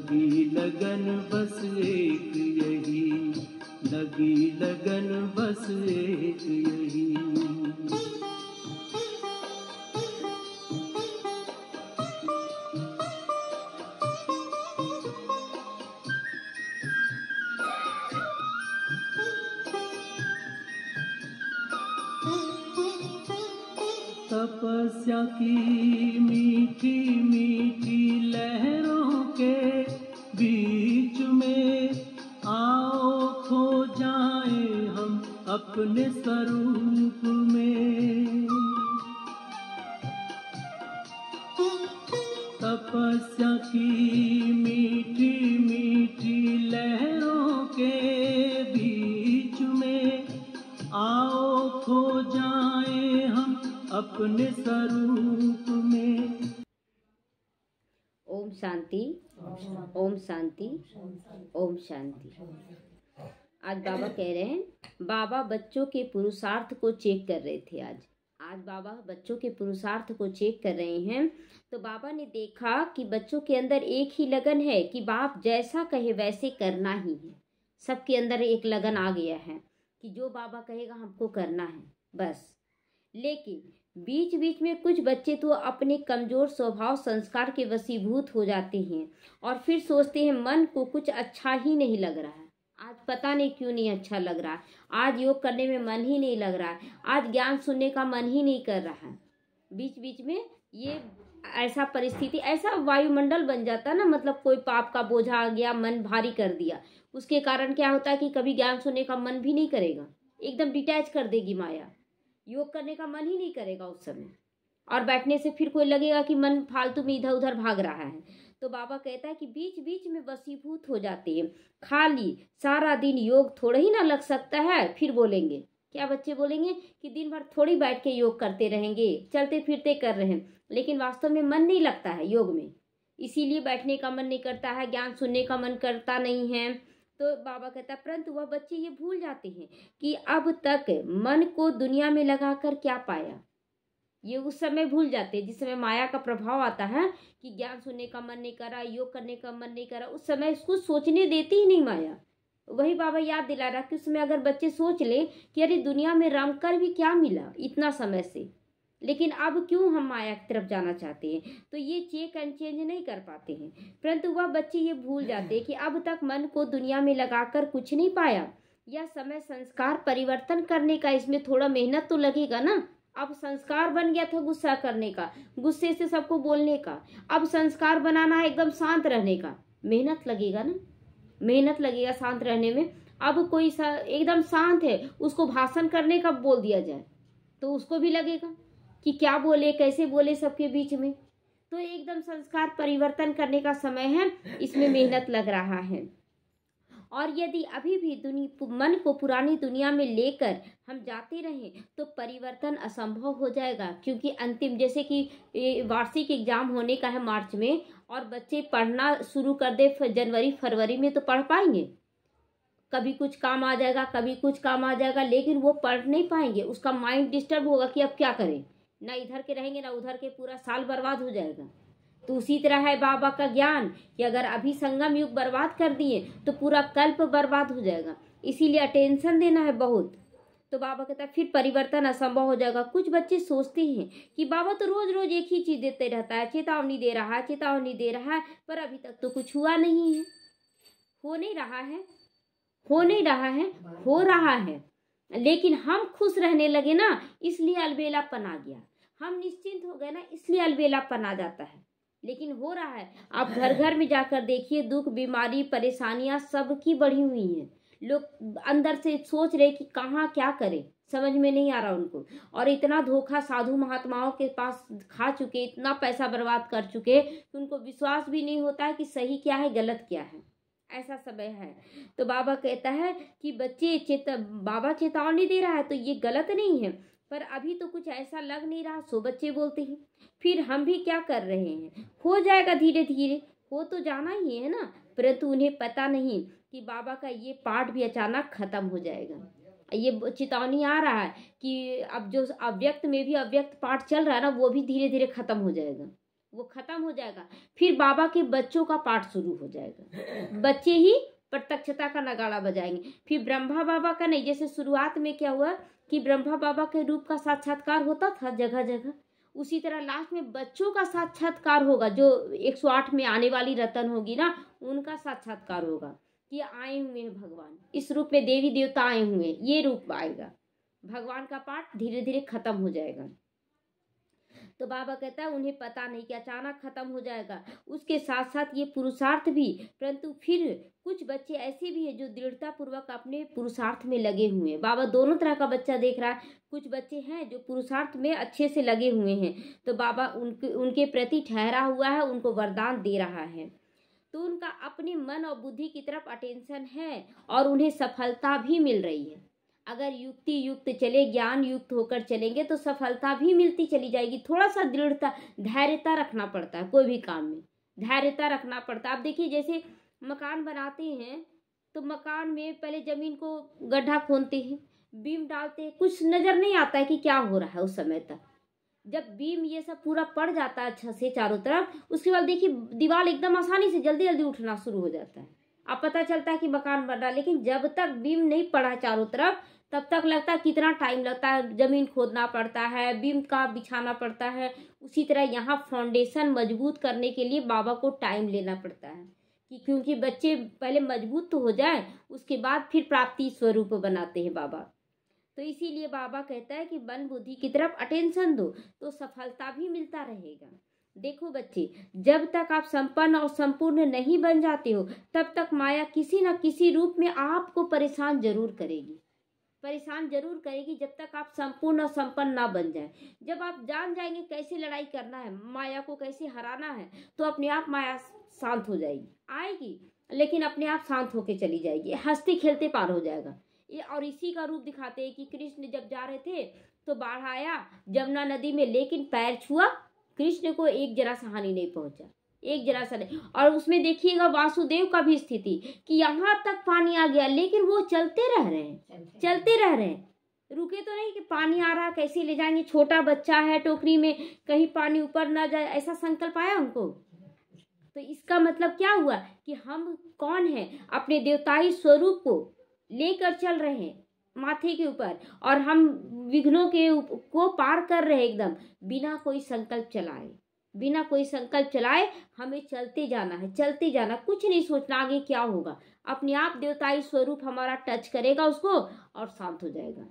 लगी लगन बस एक यही, लगी लगन बस एक यही। तपस्या की मीठी मीठी लहरों के बीच में आओ खो जाएं हम अपने स्वरूप में। तपस्या की मीठी मीठी लहरों के बीच में आओ खो जाएं हम अपने स्वरूप में। ओम शांति, ओम शांति, ओम शांति। आज बाबा कह रहे हैं, बाबा बच्चों के पुरुषार्थ को चेक कर रहे थे। आज बाबा बच्चों के पुरुषार्थ को चेक कर रहे हैं। तो बाबा ने देखा कि बच्चों के अंदर एक ही लगन है कि बाप जैसा कहे वैसे करना ही है। सबके अंदर एक लगन आ गया है कि जो बाबा कहेगा हमको करना है बस। लेकिन बीच बीच में कुछ बच्चे तो अपने कमजोर स्वभाव संस्कार के वशीभूत हो जाते हैं और फिर सोचते हैं मन को कुछ अच्छा ही नहीं लग रहा है। आज पता नहीं क्यों नहीं अच्छा लग रहा है, आज योग करने में मन ही नहीं लग रहा है, आज ज्ञान सुनने का मन ही नहीं कर रहा है। बीच बीच में ये ऐसा परिस्थिति, ऐसा वायुमंडल बन जाता है ना, मतलब कोई पाप का बोझा आ गया, मन भारी कर दिया। उसके कारण क्या होता है कि कभी ज्ञान सुनने का मन भी नहीं करेगा, एकदम डिटैच कर देगी माया, योग करने का मन ही नहीं करेगा उस समय। और बैठने से फिर कोई लगेगा कि मन फालतू में इधर उधर भाग रहा है। तो बाबा कहता है कि बीच बीच में वशीभूत हो जाते हैं। खाली सारा दिन योग थोड़ा ही ना लग सकता है। फिर बोलेंगे क्या, बच्चे बोलेंगे कि दिन भर थोड़ी बैठ के योग करते रहेंगे, चलते फिरते कर रहे हैं, लेकिन वास्तव में मन नहीं लगता है योग में, इसीलिए बैठने का मन नहीं करता है, ज्ञान सुनने का मन करता नहीं है। तो बाबा कहता है, परंतु वह बच्चे ये भूल जाते हैं कि अब तक मन को दुनिया में लगाकर क्या पाया। ये उस समय भूल जाते हैं जिस समय माया का प्रभाव आता है कि ज्ञान सुनने का मन नहीं करा, योग करने का मन नहीं करा, उस समय इसको सोचने देती ही नहीं माया। वही बाबा याद दिला रहा कि उस समय अगर बच्चे सोच ले कि अरे दुनिया में रम कर भी क्या मिला इतना समय से, लेकिन अब क्यों हम माया की तरफ जाना चाहते हैं, तो ये चेक एंड चेंज नहीं कर पाते हैं। परंतु वह बच्चे ये भूल जाते हैं कि अब तक मन को दुनिया में लगाकर कुछ नहीं पाया। यह समय संस्कार परिवर्तन करने का, इसमें थोड़ा मेहनत तो लगेगा ना। अब संस्कार बन गया था गुस्सा करने का, गुस्से से सबको बोलने का, अब संस्कार बनाना है एकदम शांत रहने का। मेहनत लगेगा ना, मेहनत लगेगा शांत रहने में। अब कोई एकदम शांत है, उसको भाषण करने का बोल दिया जाए तो उसको भी लगेगा कि क्या बोले, कैसे बोले सबके बीच में। तो एकदम संस्कार परिवर्तन करने का समय है, इसमें मेहनत लग रहा है। और यदि अभी भी मन को पुरानी दुनिया में लेकर हम जाते रहें तो परिवर्तन असंभव हो जाएगा। क्योंकि अंतिम, जैसे कि वार्षिक एग्जाम होने का है मार्च में, और बच्चे पढ़ना शुरू कर दे जनवरी फरवरी में, तो पढ़ पाएंगे? कभी कुछ काम आ जाएगा, कभी कुछ काम आ जाएगा, लेकिन वो पढ़ नहीं पाएंगे। उसका माइंड डिस्टर्ब होगा कि अब क्या करें, ना इधर के रहेंगे ना उधर के, पूरा साल बर्बाद हो जाएगा। तो उसी तरह है बाबा का ज्ञान कि अगर अभी संगम युग बर्बाद कर दिए तो पूरा कल्प बर्बाद हो जाएगा। इसीलिए अटेंशन देना है बहुत। तो बाबा कहता है फिर परिवर्तन असंभव हो जाएगा। कुछ बच्चे सोचते हैं कि बाबा तो रोज रोज एक ही चीज देते रहता है, चेतावनी दे रहा है, चेतावनी दे रहा है, पर अभी तक तो कुछ हुआ नहीं है। हो नहीं रहा है, हो नहीं रहा है, हो रहा है, लेकिन हम खुश रहने लगे ना, इसलिए अलबेलापन आ गया। हम निश्चिंत हो गए ना, इसलिए अलबेलापन आ जाता है। लेकिन हो रहा है। आप घर घर में जाकर देखिए, दुख, बीमारी, परेशानियां सबकी बढ़ी हुई हैं। लोग अंदर से सोच रहे कि कहाँ क्या करें, समझ में नहीं आ रहा उनको। और इतना धोखा साधु महात्माओं के पास खा चुके, इतना पैसा बर्बाद कर चुके कि उनको विश्वास भी नहीं होता है कि सही क्या है गलत क्या है। ऐसा समय है। तो बाबा कहता है कि बच्चे बाबा चेतावनी दे रहा है तो ये गलत नहीं है, पर अभी तो कुछ ऐसा लग नहीं रहा, सो बच्चे बोलते हैं। फिर हम भी क्या कर रहे हैं, हो जाएगा धीरे धीरे, हो तो जाना ही है ना। परंतु उन्हें पता नहीं कि बाबा का ये पाठ भी अचानक खत्म हो जाएगा। ये चेतावनी आ रहा है कि अब जो अव्यक्त में भी अव्यक्त पाठ चल रहा है ना, वो भी धीरे धीरे खत्म हो जाएगा। वो खत्म हो जाएगा। फिर बाबा के बच्चों का पाठ शुरू हो जाएगा, बच्चे ही प्रत्यक्षता का नगाड़ा बजाएंगे। फिर ब्रह्मा बाबा का नहीं, जैसे शुरुआत में क्या हुआ कि ब्रह्मा बाबा के रूप का साक्षात्कार होता था जगह जगह, उसी तरह लास्ट में बच्चों का साक्षात्कार होगा। जो 108 में आने वाली रतन होगी ना, उनका साक्षात्कार होगा कि आए हुए हैं भगवान, इस रूप में देवी देवता आए हुए हैं, ये रूप आएगा। भगवान का पाठ धीरे धीरे खत्म हो जाएगा। तो बाबा कहता है उन्हें पता नहीं कि अचानक खत्म हो जाएगा, उसके साथ साथ ये पुरुषार्थ भी। परंतु फिर कुछ बच्चे ऐसे भी हैं जो दृढ़ता पूर्वक अपने पुरुषार्थ में लगे हुए हैं। बाबा दोनों तरह का बच्चा देख रहा है। कुछ बच्चे हैं जो पुरुषार्थ में अच्छे से लगे हुए हैं, तो बाबा उनके प्रति ठहरा हुआ है, उनको वरदान दे रहा है। तो उनका अपने मन और बुद्धि की तरफ अटेंशन है और उन्हें सफलता भी मिल रही है। अगर युक्ति युक्त चले, ज्ञान युक्त होकर चलेंगे तो सफलता भी मिलती चली जाएगी। थोड़ा सा दृढ़ता, धैर्यता रखना पड़ता है, कोई भी काम में धैर्यता रखना पड़ता है। आप देखिए जैसे मकान बनाते हैं तो मकान में पहले जमीन को गड्ढा खोदते हैं, बीम डालते हैं, कुछ नजर नहीं आता है कि क्या हो रहा है उस समय तक। जब बीम ये सब पूरा पड़ जाता है अच्छा से चारों तरफ, उसके बाद देखिए दीवार एकदम आसानी से जल्दी जल्दी उठना शुरू हो जाता है। अब पता चलता है कि मकान बन रहा है, लेकिन जब तक बीम नहीं पड़ा चारों तरफ तब तक लगता है कितना टाइम लगता है, जमीन खोदना पड़ता है, बीम का बिछाना पड़ता है। उसी तरह यहाँ फाउंडेशन मजबूत करने के लिए बाबा को टाइम लेना पड़ता है कि क्योंकि बच्चे पहले मजबूत तो हो जाए, उसके बाद फिर प्राप्ति स्वरूप बनाते हैं बाबा। तो इसीलिए बाबा कहता है कि मन बुद्धि की तरफ अटेंशन दो तो सफलता भी मिलता रहेगा। देखो बच्चे, जब तक आप संपन्न और संपूर्ण नहीं बन जाते हो तब तक माया किसी न किसी रूप में आपको परेशान जरूर करेगी, परेशान जरूर करेगी, जब तक आप संपूर्ण और संपन्न ना बन जाए। जब आप जान जाएंगे कैसे लड़ाई करना है, माया को कैसे हराना है, तो अपने आप माया शांत हो जाएगी, आएगी लेकिन अपने आप शांत होके चली जाएगी, हंसते खेलते पार हो जाएगा। और इसी का रूप दिखाते हैं कि कृष्ण जब जा रहे थे तो बाढ़ आया जमुना नदी में, लेकिन पैर छुआ, कृष्ण को एक जरा सा हानि नहीं पहुंचा, एक जरा सा नहीं। और उसमें देखिएगा वासुदेव का भी स्थिति कि यहाँ तक पानी आ गया लेकिन वो चलते रह रहे हैं, चलते रह रहे हैं, रुके तो नहीं कि पानी आ रहा कैसे ले जाएंगे, छोटा बच्चा है टोकरी में, कहीं पानी ऊपर ना जाए, ऐसा संकल्प आया उनको। तो इसका मतलब क्या हुआ कि हम कौन है, अपने देवताई स्वरूप को लेकर चल रहे हैं माथे के ऊपर, और हम विघ्नों को पार कर रहे हैं एकदम बिना कोई संकल्प चलाए, बिना कोई संकल्प चलाए हमें चलते जाना है, चलते जाना, कुछ नहीं सोचना आगे क्या होगा। अपने आप देवताई स्वरूप हमारा टच करेगा उसको और शांत हो जाएगा।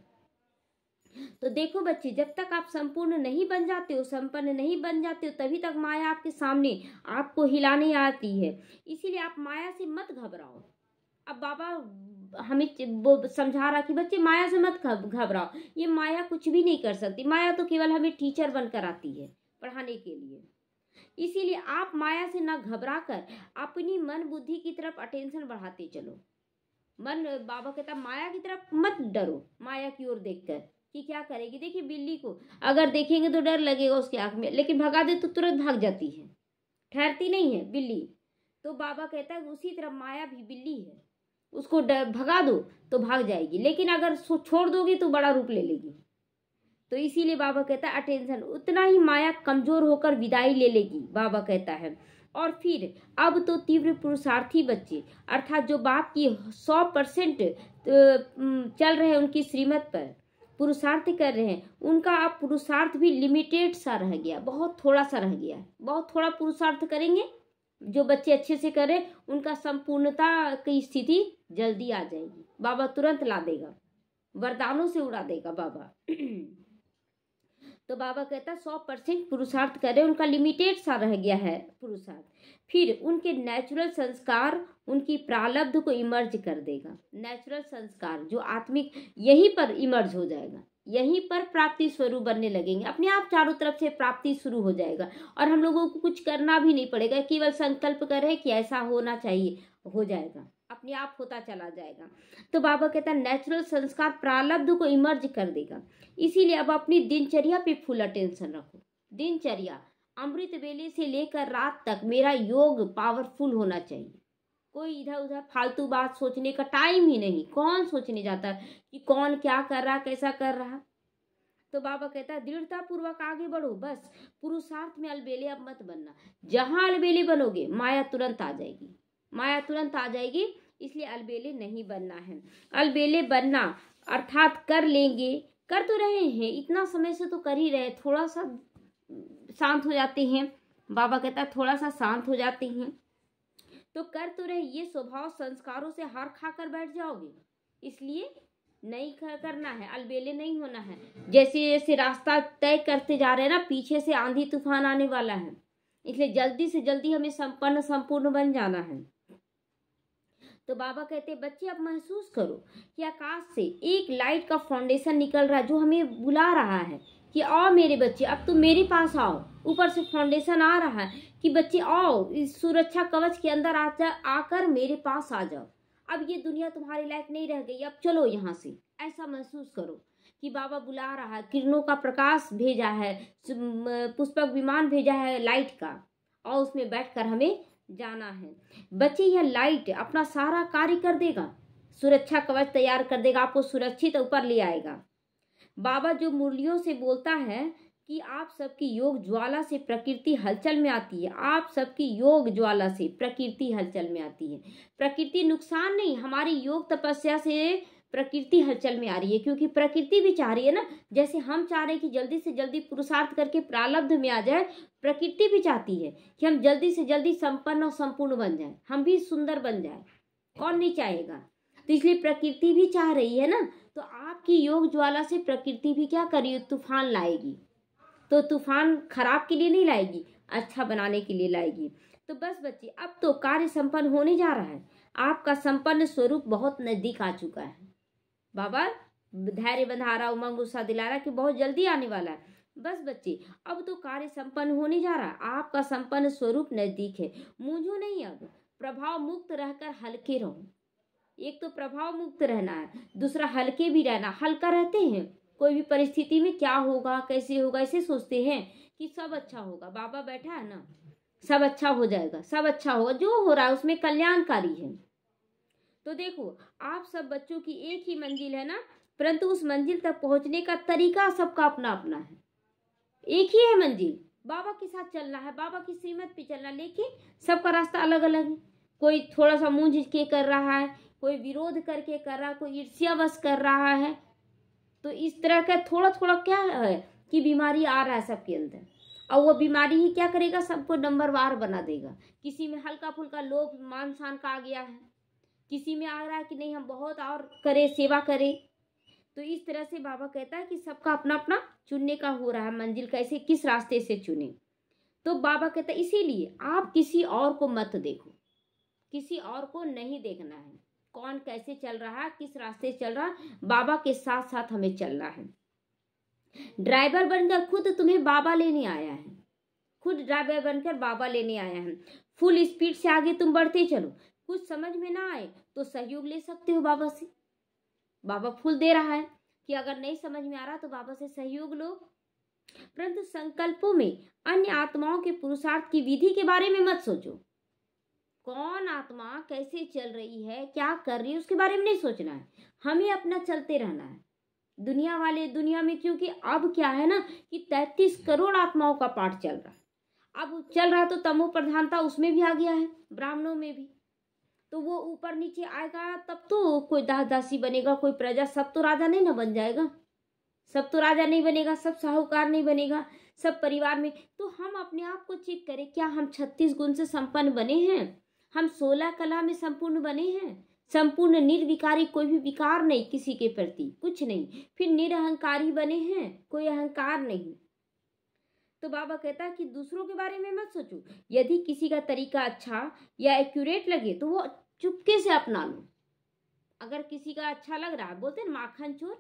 तो देखो बच्चे, जब तक आप संपूर्ण नहीं बन जाते हो, संपन्न नहीं बन जाते हो, तभी तक माया आपके सामने आपको हिलाने आती है। इसीलिए आप माया से मत घबराओ। अब बाबा हमें वो समझा रहा कि बच्चे माया से मत घबराओ, ये माया कुछ भी नहीं कर सकती, माया तो केवल हमें टीचर बनकर आती है पढ़ाने के लिए। इसीलिए आप माया से ना घबरा कर अपनी मन बुद्धि की तरफ अटेंशन बढ़ाते चलो। मन, बाबा कहता माया की तरफ मत डरो, माया की ओर देखकर कि क्या करेगी। देखिए बिल्ली को अगर देखेंगे तो डर लगेगा उसकी आंख में, लेकिन भगा दे तो तुरंत भाग जाती है, ठहरती नहीं है बिल्ली। तो बाबा कहता है उसी तरह माया भी बिल्ली है, उसको भगा दो तो भाग जाएगी, लेकिन अगर छोड़ दोगी तो बड़ा रूप ले लेगी। तो इसीलिए बाबा कहता है अटेंशन, उतना ही माया कमजोर होकर विदाई ले लेगी, बाबा कहता है। और फिर अब तो तीव्र पुरुषार्थी बच्चे, अर्थात जो बाप की 100% चल रहे हैं उनकी श्रीमत पर पुरुषार्थ कर रहे हैं, उनका अब पुरुषार्थ भी लिमिटेड सा रह गया, बहुत थोड़ा सा रह गया, बहुत थोड़ा पुरुषार्थ करेंगे। जो बच्चे अच्छे से करें उनका संपूर्णता की स्थिति जल्दी आ जाएगी, बाबा तुरंत ला देगा, वरदानों से उड़ा देगा बाबा। तो बाबा कहता 100% पुरुषार्थ करें, उनका लिमिटेड सा रह गया है पुरुषार्थ। फिर उनके नेचुरल संस्कार उनकी प्रारब्ध को इमर्ज कर देगा। नेचुरल संस्कार जो आत्मिक यहीं पर इमर्ज हो जाएगा, यहीं पर प्राप्ति स्वरूप बनने लगेंगे, अपने आप चारों तरफ से प्राप्ति शुरू हो जाएगा और हम लोगों को कुछ करना भी नहीं पड़ेगा, केवल संकल्प करें कि ऐसा होना चाहिए, हो जाएगा, अपने आप होता चला जाएगा। तो बाबा कहता है नेचुरल संस्कार प्रारब्ध को इमर्ज कर देगा। इसीलिए अब अपनी दिनचर्या पे फुल अटेंशन रखो। दिनचर्या अमृत वेले से लेकर रात तक मेरा योग पावरफुल होना चाहिए। कोई इधर उधर फालतू बात सोचने का टाइम ही नहीं। कौन सोचने जाता है कि कौन क्या कर रहा, कैसा कर रहा। तो बाबा कहता है दृढ़ता पूर्वक आगे बढ़ो, बस पुरुषार्थ में अलबेले अब मत बनना। जहां अलबेले बनोगे माया तुरंत आ जाएगी, माया तुरंत आ जाएगी, इसलिए अलबेले नहीं बनना है। अलबेले बनना अर्थात कर लेंगे, कर तो रहे हैं, इतना समय से तो कर ही रहे, थोड़ा सा शांत हो जाते हैं, बाबा कहता है थोड़ा सा शांत हो जाते हैं तो कर तो रहे, ये स्वभाव संस्कारों से हार खाकर बैठ जाओगे, इसलिए नहीं करना है, अलबेले नहीं होना है। जैसे जैसे रास्ता तय करते जा रहे हैं ना, पीछे से आंधी तूफान आने वाला है, इसलिए जल्दी से जल्दी हमें संपूर्ण बन जाना है। तो बाबा कहते हैं बच्चे अब महसूस करो कि आकाश से एक लाइट का फाउंडेशन निकल रहा है जो हमें बुला रहा है कि आओ मेरे बच्चे, अब तुम मेरे पास आओ। ऊपर से फाउंडेशन आ रहा है कि बच्चे आओ, इस सुरक्षा कवच के अंदर आकर मेरे पास आ जाओ, अब ये दुनिया तुम्हारे लायक नहीं रह गई, अब चलो यहाँ से। ऐसा महसूस करो कि बाबा बुला रहा है, किरणों का प्रकाश भेजा है, पुष्पक विमान भेजा है लाइट का, और उसमें बैठकर हमें जाना है। बच्चे यह लाइट अपना सारा कार्य कर देगा, सुरक्षा कवच तैयार कर देगा, आपको सुरक्षित ऊपर ले आएगा। बाबा जो मुरलियों से बोलता है कि आप सबकी योग ज्वाला से प्रकृति हलचल में आती है, आप सबकी योग ज्वाला से प्रकृति हलचल में आती है। प्रकृति नुकसान नहीं, हमारी योग तपस्या से प्रकृति हलचल में आ रही है, क्योंकि प्रकृति भी चाह रही है ना, जैसे हम चाह रहे हैं कि जल्दी से जल्दी पुरुषार्थ करके प्रारब्ध में आ जाए, प्रकृति भी चाहती है कि हम जल्दी से जल्दी संपन्न और संपूर्ण बन जाए, हम भी सुंदर बन जाए, कौन नहीं चाहेगा। तो इसलिए प्रकृति भी चाह रही है ना, तो आपकी योग ज्वाला से प्रकृति भी क्या करिए, तूफान लाएगी। तो तूफान खराब के लिए नहीं लाएगी, अच्छा बनाने के लिए लाएगी। तो बस बच्चे अब तो कार्य संपन्न होने जा रहा है, आपका संपन्न स्वरूप बहुत नजदीक आ चुका है। बाबा धैर्य बंधा रहा, उमंग उत्साह दिला रहा कि बहुत जल्दी आने वाला है। बस बच्चे अब तो कार्य संपन्न होने जा रहा है, आपका संपन्न स्वरूप नजदीक है। मूंझो नहीं, अब प्रभाव मुक्त रहकर हल्के रहो। एक तो प्रभाव मुक्त रहना है, दूसरा हल्के भी रहना। हल्का रहते हैं, कोई भी परिस्थिति में क्या होगा कैसे होगा ऐसे सोचते हैं कि सब अच्छा होगा, बाबा बैठा है ना, सब अच्छा हो जाएगा, सब अच्छा होगा, जो हो रहा है उसमें कल्याणकारी है। तो देखो आप सब बच्चों की एक ही मंजिल है ना, परंतु उस मंजिल तक पहुंचने का तरीका सबका अपना अपना है। एक ही है मंजिल, बाबा के साथ चलना है, बाबा की श्रीमत पे चलना, लेकिन सबका रास्ता अलग अलग है। कोई थोड़ा सा मुंह के कर रहा है, कोई विरोध करके कर रहा है, कोई ईर्ष्यावश कर रहा है। तो इस तरह का थोड़ा थोड़ा क्या है कि बीमारी आ रहा है सबके अंदर, और वो बीमारी ही क्या करेगा, सबको नंबरवार बना देगा। किसी में हल्का फुल्का लोभ मान शान का आ गया है, किसी में आ रहा है कि नहीं हम बहुत और करें, सेवा करें। तो इस तरह से बाबा कहता है कि सबका अपना अपना चुनने का हो रहा है मंजिल, कैसे किस रास्ते से चुने। तो बाबा कहता है इसीलिए आप किसी और को मत देखो, किसी और को नहीं देखना है, कौन कैसे चल रहा है, किस रास्ते चल रहा है, बाबा के साथ साथ हमें चलना है। ड्राइवर बनकर खुद तुम्हें बाबा लेने आया है, खुद ड्राइवर बनकर बाबा लेने आया है। फुल स्पीड से आगे तुम बढ़ते चलो, कुछ समझ में ना आए तो सहयोग ले सकते हो बाबा से। बाबा फुल दे रहा है कि अगर नहीं समझ में आ रहा तो बाबा से सहयोग लो। परंतु संकल्पों में अन्य आत्माओं के पुरुषार्थ की विधि के बारे में मत सोचो। कौन आत्मा कैसे चल रही है, क्या कर रही है, उसके बारे में नहीं सोचना है, हमें अपना चलते रहना है। दुनिया वाले दुनिया में, क्योंकि अब क्या है ना कि 33 करोड़ आत्माओं का पाठ चल रहा है। अब चल रहा तो तमो प्रधानता उसमें भी आ गया है, ब्राह्मणों में भी। तो वो ऊपर नीचे आएगा तब तो कोई दास दासी बनेगा, कोई प्रजा, सब तो राजा नहीं ना बन जाएगा, सब तो राजा नहीं बनेगा, सब साहूकार नहीं बनेगा, सब परिवार में। तो हम अपने आप को चेक करें, क्या हम 36 गुण से संपन्न बने हैं, हम 16 कला में संपूर्ण बने हैं, संपूर्ण निर्विकारी, कोई भी विकार नहीं किसी के प्रति, कुछ नहीं। फिर निरअहंकारी बने हैं, कोई अहंकार नहीं। तो बाबा कहता है कि दूसरों के बारे में मत सोचो, यदि किसी का तरीका अच्छा या एक्यूरेट लगे तो वो चुपके से अपना लो। अगर किसी का अच्छा लग रहा है, बोलते हैं माखन चोर,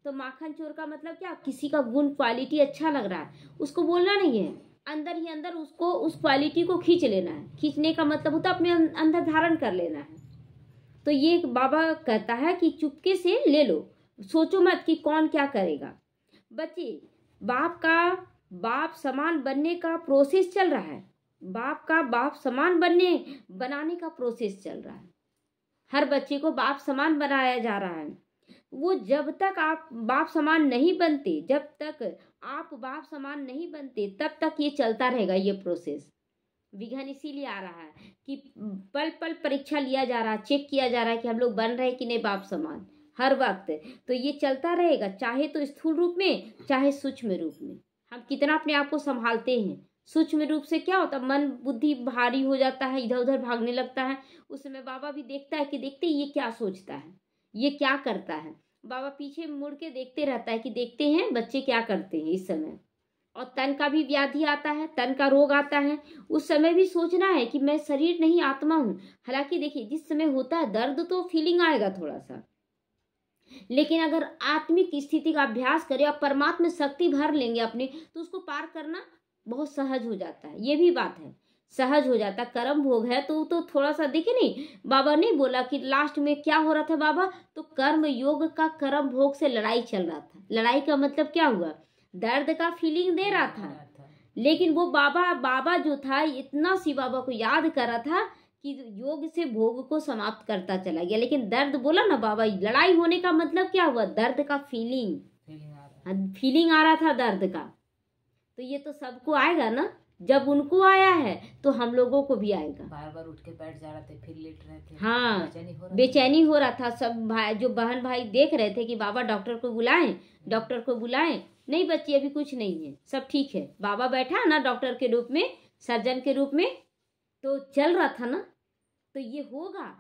तो माखन चोर का मतलब क्या, किसी का गुण क्वालिटी अच्छा लग रहा है, उसको बोलना नहीं है, अंदर ही अंदर उसको उस क्वालिटी को खींच लेना है। खींचने का मतलब होता है अपने अंदर धारण कर लेना है। तो ये बाबा कहता है कि चुपके से ले लो, सोचो मत कि कौन क्या करेगा। बच्चे बाप का बाप समान बनने का प्रोसेस चल रहा है, बाप का बाप समान बनाने का प्रोसेस चल रहा है। हर बच्चे को बाप समान बनाया जा रहा है। वो जब तक आप बाप समान नहीं बनते, जब तक आप बाप समान नहीं बनते, तब तक ये चलता रहेगा ये प्रोसेस। विघन इसीलिए आ रहा है कि पल पल परीक्षा लिया जा रहा है, चेक किया जा रहा है कि हम लोग बन रहे हैं कि नहीं बाप समान, हर वक्त। तो ये चलता रहेगा, चाहे तो स्थूल रूप में, चाहे सूक्ष्म रूप में। हम कितना अपने आप को संभालते हैं। सूक्ष्म रूप से क्या होता है, मन बुद्धि भारी हो जाता है, इधर उधर भागने लगता है। उस समय बाबा भी देखता है कि देखते ये क्या सोचता है, ये क्या करता है। बाबा पीछे मुड़ के देखते रहता है कि देखते हैं बच्चे क्या करते हैं इस समय। और तन का भी व्याधि आता है, तन का रोग आता है, उस समय भी सोचना है कि मैं शरीर नहीं आत्मा हूँ। हालांकि देखिए जिस समय होता है दर्द तो फीलिंग आएगा थोड़ा सा, लेकिन अगर आत्मिक स्थिति का अभ्यास करें और परमात्मा शक्ति भर लेंगे अपने, तो उसको पार करना बहुत सहज हो जाता है। ये भी बात है, सहज हो जाता। कर्म भोग है तो थोड़ा सा देखे नहीं, बाबा ने बोला कि लास्ट में क्या हो रहा था बाबा, तो कर्म योग का कर्म भोग से लड़ाई चल रहा था। लड़ाई का मतलब क्या हुआ, दर्द का फीलिंग दे रहा था, लेकिन वो बाबा जो था इतना सी बाबा को याद कर रहा था कि योग से भोग को समाप्त करता चला गया। लेकिन दर्द बोला ना बाबा, लड़ाई होने का मतलब क्या हुआ, दर्द का फीलिंग आ रहा था दर्द का। तो ये तो सबको आएगा ना, जब उनको आया है तो हम लोगों को भी आएगा। बार बार उठ के बैठ जा रहे थे, फिर लेट रहे थे। हाँ, बेचैनी हो रहा था। सब भाई, जो बहन भाई देख रहे थे कि बाबा डॉक्टर को बुलाएं, डॉक्टर को बुलाएं। नहीं बच्ची अभी कुछ नहीं है, सब ठीक है। बाबा बैठा ना डॉक्टर के रूप में, सर्जन के रूप में, तो चल रहा था ना। तो ये होगा,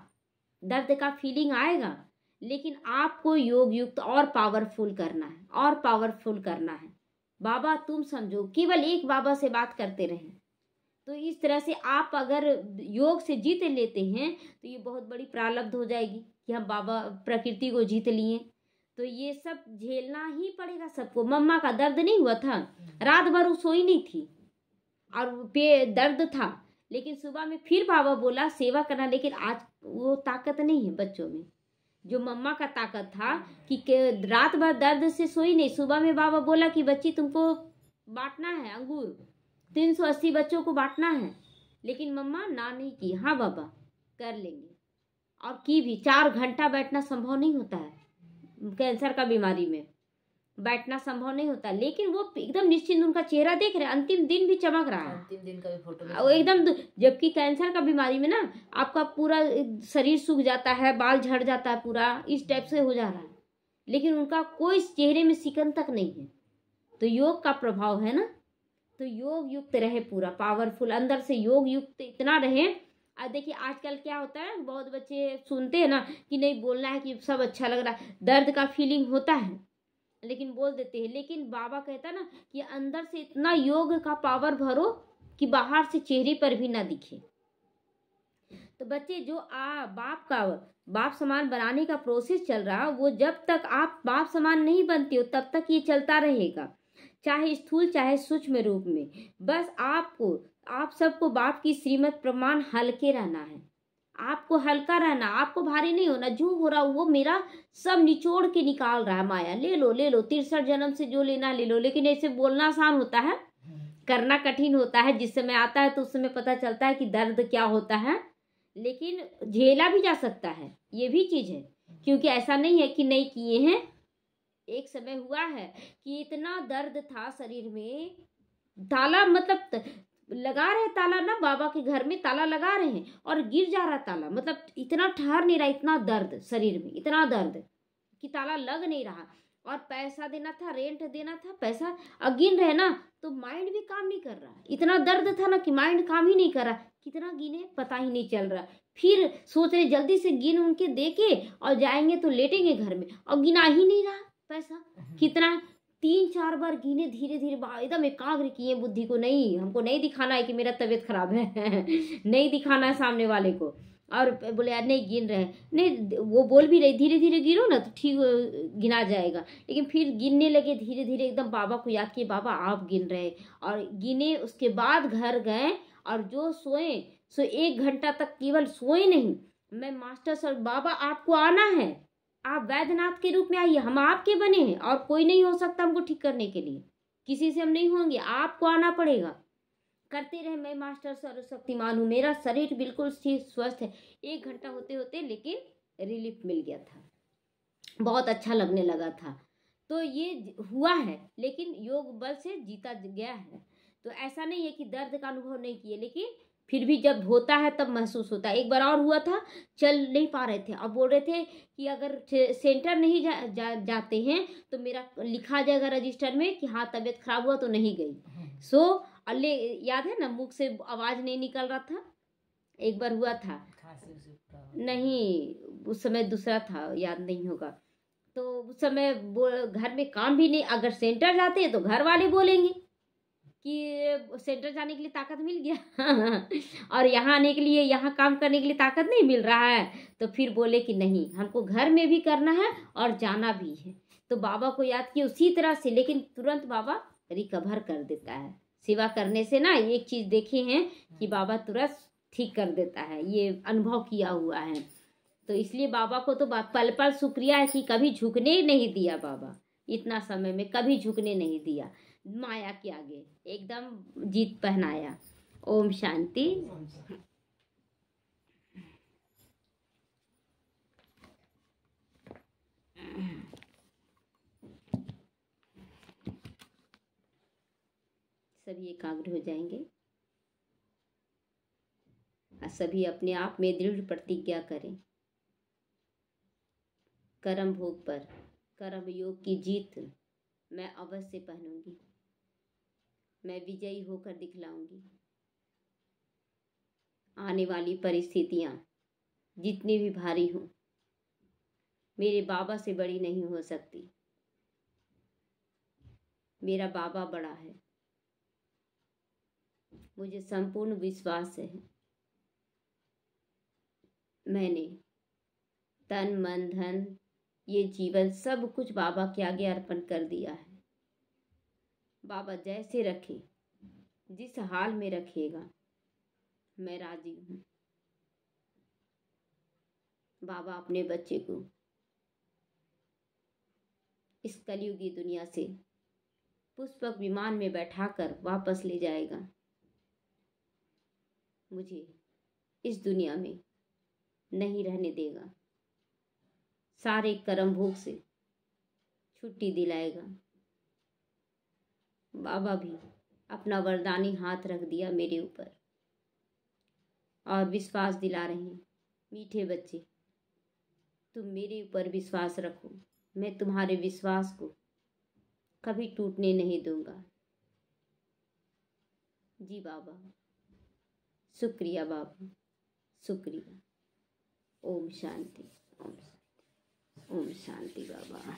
दर्द का फीलिंग आएगा, लेकिन आपको योग युक्त और पावरफुल करना है, और पावरफुल करना है। बाबा तुम समझो, केवल एक बाबा से बात करते रहें। तो इस तरह से आप अगर योग से जीत लेते हैं तो ये बहुत बड़ी प्रारब्ध हो जाएगी कि हम बाबा प्रकृति को जीत लिए। तो ये सब झेलना ही पड़ेगा सबको। मम्मा का दर्द नहीं हुआ था, रात भर वो सोई नहीं थी और पे दर्द था, लेकिन सुबह में फिर बाबा बोला सेवा करना। लेकिन आज वो ताकत नहीं है बच्चों में, जो मम्मा का ताकत था कि रात भर दर्द से सोई नहीं। सुबह में बाबा बोला कि बच्ची तुमको बांटना है अंगूर, 380 बच्चों को बांटना है। लेकिन मम्मा ना नहीं की। हाँ बाबा कर लेंगे, और की भी। 4 घंटा बैठना संभव नहीं होता है, कैंसर का बीमारी में बैठना संभव नहीं होता। लेकिन वो एकदम निश्चिंत, उनका चेहरा देख रहे, अंतिम दिन भी चमक रहा है, अंतिम दिन का भी फोटो वो एकदम। जबकि कैंसर का बीमारी में ना आपका पूरा शरीर सूख जाता है, बाल झड़ जाता है, पूरा इस टाइप से हो जा रहा है, लेकिन उनका कोई चेहरे में सिकन तक नहीं है। तो योग का प्रभाव है ना। तो योग युक्त रहे, पूरा पावरफुल अंदर से योग युक्त इतना रहे। और देखिए आजकल क्या होता है, बहुत बच्चे सुनते हैं ना कि नहीं बोलना है, कि सब अच्छा लग रहा है, दर्द का फीलिंग होता है लेकिन बोल देते हैं। लेकिन बाबा कहता है ना कि अंदर से इतना योग का पावर भरो कि बाहर से चेहरे पर भी ना दिखे। तो बच्चे जो बाप समान बनाने का प्रोसेस चल रहा है, वो जब तक आप बाप समान नहीं बनते हो तब तक ये चलता रहेगा, चाहे स्थूल चाहे सूक्ष्म रूप में। बस आप सबको बाप की श्रीमत प्रमाण हल्के रहना है, आपको हल्का रहना, आपको भारी नहीं होना। जो हो रहा वो मेरा सब निचोड़ के निकाल रहा है माया, ले लो 63 जन्म से जो लेना ले लो। लेकिन ऐसे बोलना आसान होता है, करना कठिन होता है। जिस समय आता है तो उस समय पता चलता है कि दर्द क्या होता है, लेकिन झेला भी जा सकता है, ये भी चीज है। क्योंकि ऐसा नहीं है कि नहीं किए हैं। एक समय हुआ है कि इतना दर्द था शरीर में, ताला मतलब लगा रहे ताला ना, बाबा के घर में ताला लगा रहे हैं और गिर जा रहा ताला, मतलब इतना ठहर नहीं रहा, इतना दर्द शरीर में, इतना दर्द कि ताला लग नहीं रहा। और पैसा देना था, रेंट देना था, पैसा और गिन रहे ना, तो माइंड भी काम नहीं कर रहा। इतना दर्द था ना कि माइंड काम ही नहीं कर रहा, कितना गिने पता ही नहीं चल रहा। फिर सोच रहे जल्दी से गिन उनके दे के और जाएंगे तो लेटेंगे घर में, और गिना ही नहीं रहा पैसा। कितना 3-4 बार गिने, धीरे धीरे एकदम एकाग्र किए बुद्धि को। नहीं, हमको नहीं दिखाना है कि मेरा तबीयत खराब है नहीं दिखाना है सामने वाले को। और बोले यार नहीं गिन रहे, नहीं वो बोल भी रही धीरे धीरे गिनो ना तो ठीक गिना जाएगा। लेकिन फिर गिनने लगे धीरे धीरे, एकदम बाबा को याद किए, बाबा आप गिन रहे, और गिने। उसके बाद घर गए और जो सोए सो 1 घंटा तक केवल सोए नहीं। मैं मास्टर सर, बाबा आपको आना है, आप वैद्यनाथ के रूप में आइए, हम आपके बने हैं और कोई नहीं हो सकता हमको ठीक करने के लिए, किसी से हम नहीं होंगे, आपको आना पड़ेगा। करते रहे। मैं मास्टर सर्वशक्तिमान हूँ, मेरा शरीर बिल्कुल स्वस्थ है। 1 घंटा होते होते लेकिन रिलीफ मिल गया था। बहुत अच्छा लगने लगा था। तो ये हुआ है, लेकिन योग बल से जीता गया है। तो ऐसा नहीं है कि दर्द का अनुभव नहीं किए, लेकिन फिर भी जब होता है तब महसूस होता है। एक बार और हुआ था, चल नहीं पा रहे थे, अब बोल रहे थे कि अगर सेंटर नहीं जाते हैं तो मेरा लिखा जाएगा रजिस्टर में कि हाँ तबीयत खराब हुआ तो नहीं गई। सो अल्ले याद है ना, मुख से आवाज नहीं निकल रहा था, एक बार हुआ था। खांसी उसी पूरा नहीं, उस समय दूसरा था, याद नहीं होगा। तो उस समय घर में काम भी नहीं, अगर सेंटर जाते हैं तो घर वाले बोलेंगे कि सेंटर जाने के लिए ताकत मिल गया और यहाँ आने के लिए, यहाँ काम करने के लिए ताकत नहीं मिल रहा है। तो फिर बोले कि नहीं, हमको घर में भी करना है और जाना भी है। तो बाबा को याद किया उसी तरह से, लेकिन तुरंत बाबा रिकवर कर देता है। सेवा करने से ना एक चीज देखे हैं कि बाबा तुरंत ठीक कर देता है, ये अनुभव किया हुआ है। तो इसलिए बाबा को तो पल पल शुक्रिया है कि कभी झुकने ही नहीं दिया बाबा, इतना समय में कभी झुकने नहीं दिया, माया के आगे एकदम जीत पहनाया। ओम शांति। सभी एकाग्र हो जाएंगे और सभी अपने आप में दृढ़ प्रतिज्ञा करें, कर्म भोग पर कर्म योग की जीत मैं अवश्य पहनूंगी, मैं विजयी होकर दिखलाऊंगी। आने वाली परिस्थितियां जितनी भी भारी हों, मेरे बाबा से बड़ी नहीं हो सकती। मेरा बाबा बड़ा है, मुझे संपूर्ण विश्वास है। मैंने तन मन धन ये जीवन सब कुछ बाबा के आगे अर्पण कर दिया है। बाबा जैसे रखे, जिस हाल में रखेगा, मैं राजी हूँ। बाबा अपने बच्चे को इस कलयुगी दुनिया से पुष्पक विमान में बैठाकर वापस ले जाएगा। मुझे इस दुनिया में नहीं रहने देगा, सारे कर्म भोग से छुट्टी दिलाएगा। बाबा भी अपना वरदानी हाथ रख दिया मेरे ऊपर और विश्वास दिला रहे हैं, मीठे बच्चे तुम मेरे ऊपर विश्वास रखो, मैं तुम्हारे विश्वास को कभी टूटने नहीं दूंगा। जी बाबा, शुक्रिया बाबा, शुक्रिया। ओम शांति, ओम शांति, ओम शांति बाबा।